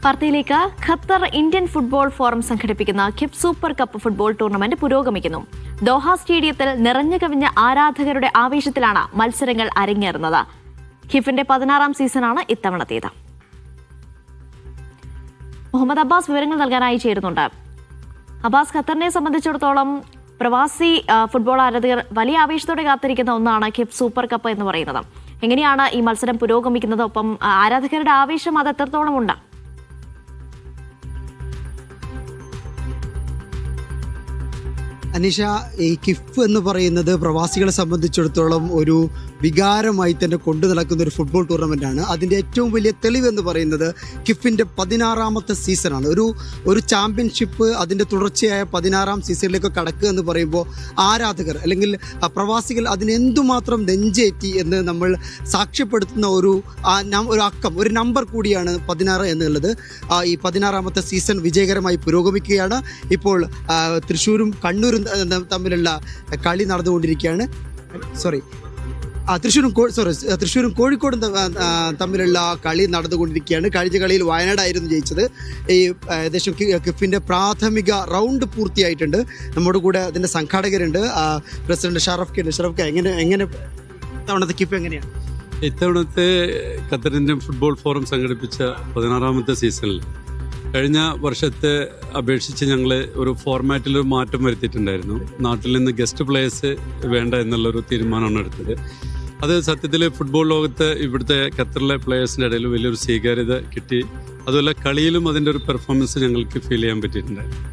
വാർത്തയിലേക്ക്. Qatar Indian football forum സംഘടിപ്പിക്കുന്ന കിഫ് super cup football tournament പുരോഗമിക്കുന്നു. ദോഹ സ്റ്റേഡിയത്തിൽ നിറഞ്ഞു കവിഞ്ഞ ആരാധകരുടെ ആവേശത്തിലാണ് മത്സരങ്ങൾ അരങ്ങേറുന്നത്. കിഫിന്റെ 16ാം സീസണാണ് ഇത്തവണത്തേത്. മുഹമ്മദ് അബ്ബാസ് വിവരങ്ങൾ നൽകാനായി ചേരുന്നുണ്ട്. അബ്ബാസ്, ഖത്തറിനെ സംബന്ധിച്ചിടത്തോളം പ്രവാസി ഫുട്ബോൾ ആരാധകർ വലിയ ആവേശത്തോടെ കാത്തിരിക്കുന്ന ഒന്നാണ് കിഫ് സൂപ്പർ കപ്പ് എന്ന് പറയുന്നത്. എങ്ങനെയാണ് ഈ മത്സരം പുരോഗമിക്കുന്നത്? ഒപ്പം ആരാധകരുടെ ആവേശം അത് എത്രത്തോളം ഉണ്ട്? അനീഷ, ഈ കിഫ് എന്ന് പറയുന്നത് പ്രവാസികളെ സംബന്ധിച്ചിടത്തോളം ഒരു വികാരമായി തന്നെ കൊണ്ടു നടക്കുന്ന ഒരു ഫുട്ബോൾ ടൂർണമെൻ്റാണ്. അതിൻ്റെ ഏറ്റവും വലിയ തെളിവെന്ന് പറയുന്നത് കിഫിൻ്റെ 16ാമത്തെ സീസണാണ്. ഒരു ചാമ്പ്യൻഷിപ്പ് അതിൻ്റെ തുടർച്ചയായ 16ാം സീസണിലേക്ക് കടക്കുക എന്ന് പറയുമ്പോൾ ആരാധകർ അല്ലെങ്കിൽ പ്രവാസികൾ അതിനെന്തുമാത്രം നെഞ്ചേറ്റി എന്ന് നമ്മൾ സാക്ഷ്യപ്പെടുത്തുന്ന ഒരു അക്കം, ഒരു നമ്പർ കൂടിയാണ് 16 എന്നുള്ളത്. ഈ 16ാമത്തെ സീസൺ വിജയകരമായി പുരോഗമിക്കുകയാണ്. ഇപ്പോൾ തൃശ്ശൂരും കണ്ണൂരും തമ്മിലുള്ള കളി നടന്നുകൊണ്ടിരിക്കുകയാണ്. തൃശ്ശൂരും കോഴിക്കോടും തമ്മിലുള്ള കളി നടന്നുകൊണ്ടിരിക്കുകയാണ്. കഴിഞ്ഞ കളിയിൽ വയനാടായിരുന്നു ജയിച്ചത്. ഈ ഏകദേശം കിഫിൻ്റെ പ്രാഥമിക റൗണ്ട് പൂർത്തിയായിട്ടുണ്ട്. നമ്മുടെ കൂടെ അതിൻ്റെ സംഘാടകരുണ്ട്. പ്രസിഡന്റ് ഷറഫ് എങ്ങനെ തവണത്തെ കിഫ് എങ്ങനെയാണ്? ഇത്തവണത്തെ ഖത്തർ ഇന്ത്യൻ ഫുട്ബോൾ ഫോറം സംഘടിപ്പിച്ച 16ാമത്തെ സീസണിൽ കഴിഞ്ഞ വർഷത്തെ അപേക്ഷിച്ച് ഞങ്ങൾ ഒരു ഫോർമാറ്റിൽ മാറ്റം വരുത്തിയിട്ടുണ്ടായിരുന്നു. നാട്ടിൽ നിന്ന് ഗസ്റ്റ് പ്ലേയേഴ്സ് വേണ്ട എന്നുള്ളൊരു തീരുമാനമാണ് എടുത്തത്. അത് സത്യത്തിൽ ഫുട്ബോൾ ലോകത്ത് ഇവിടുത്തെ ഖത്തറിലെ പ്ലേയേഴ്സിൻ്റെ ഇടയിൽ വലിയൊരു സ്വീകാര്യത കിട്ടി. അതുപോലെ കളിയിലും അതിൻ്റെ ഒരു പെർഫോമൻസ് ഞങ്ങൾക്ക് ഫീൽ ചെയ്യാൻ പറ്റിയിട്ടുണ്ടായിരുന്നു.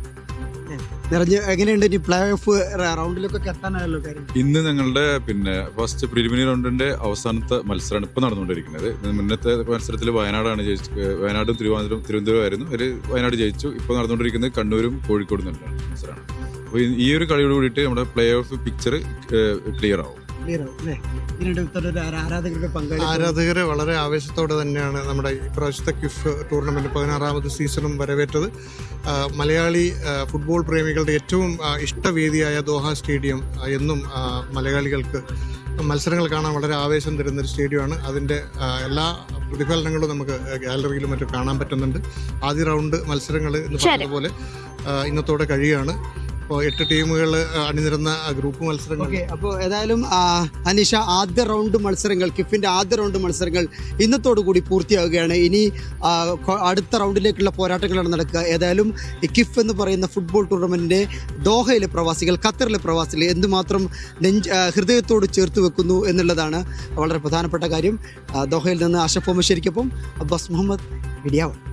എങ്ങനെയുണ്ട് ഇനി പ്ലേ ഓഫ് റൗണ്ടിലൊക്കെ എത്താനായല്ലോ കാര്യം? ഇന്ന് ഞങ്ങളുടെ ഫസ്റ്റ് പ്രിലിമിനറി റൗണ്ടിന്റെ അവസാനത്തെ മത്സരമാണ് ഇപ്പോൾ നടന്നുകൊണ്ടിരിക്കുന്നത്. മുന്നത്തെ മത്സരത്തിൽ വയനാടും തിരുവനന്തപുരമായിരുന്നു. വയനാട് ജയിച്ചു. ഇപ്പോൾ നടന്നുകൊണ്ടിരിക്കുന്നത് കണ്ണൂരും കോഴിക്കോടും തന്നെയാണ് മത്സരമാണ്. അപ്പോൾ ഈ ഒരു കളിയോട് കൂടിയിട്ട് നമ്മുടെ പ്ലേ ഓഫ് പിക്ചർ ക്ലിയർ ആവും. ആരാധകരെ വളരെ ആവേശത്തോടെ തന്നെയാണ് നമ്മുടെ ഇപ്രാവശ്യത്തെ കിഫ് ടൂർണമെന്റ് 16ാമത് സീസണും വരവേറ്റത്. മലയാളി ഫുട്ബോൾ പ്രേമികളുടെ ഏറ്റവും ഇഷ്ടവേദിയായ ദോഹ സ്റ്റേഡിയം എന്നും മലയാളികൾക്ക് മത്സരങ്ങൾ കാണാൻ വളരെ ആവേശം തരുന്നൊരു സ്റ്റേഡിയമാണ്. അതിൻ്റെ എല്ലാ പ്രതിഫലനങ്ങളും നമുക്ക് ഗാലറിയിലും മറ്റും കാണാൻ പറ്റുന്നുണ്ട്. ആദ്യ റൗണ്ട് മത്സരങ്ങൾ എന്ന് പറഞ്ഞതുപോലെ ഇന്നത്തോടെ കഴിയുകയാണ്. അപ്പോൾ 8 ടീമുകൾ അണിനിരുന്ന ഗ്രൂപ്പ് മത്സരങ്ങൾ. അപ്പോൾ ഏതായാലും അനീഷ, ആദ്യ റൗണ്ട് മത്സരങ്ങൾ, കിഫിൻ്റെ ആദ്യ റൗണ്ട് മത്സരങ്ങൾ ഇന്നത്തോടു കൂടി പൂർത്തിയാവുകയാണ്. ഇനി അടുത്ത റൗണ്ടിലേക്കുള്ള പോരാട്ടങ്ങളാണ് നടക്കുക. ഏതായാലും കിഫ് എന്ന് പറയുന്ന ഫുട്ബോൾ ടൂർണമെൻറ്റിൻ്റെ ദോഹയിലെ പ്രവാസികൾ, ഖത്തറിലെ പ്രവാസികൾ എന്തുമാത്രം ഹൃദയത്തോട് ചേർത്ത് വെക്കുന്നു എന്നുള്ളതാണ് വളരെ പ്രധാനപ്പെട്ട കാര്യം. ദോഹയിൽ നിന്ന് ആഷഫ് ഒമശ്ശേരിക്കൊപ്പം അബ്ബാസ് മുഹമ്മദ്, മീഡിയ 1.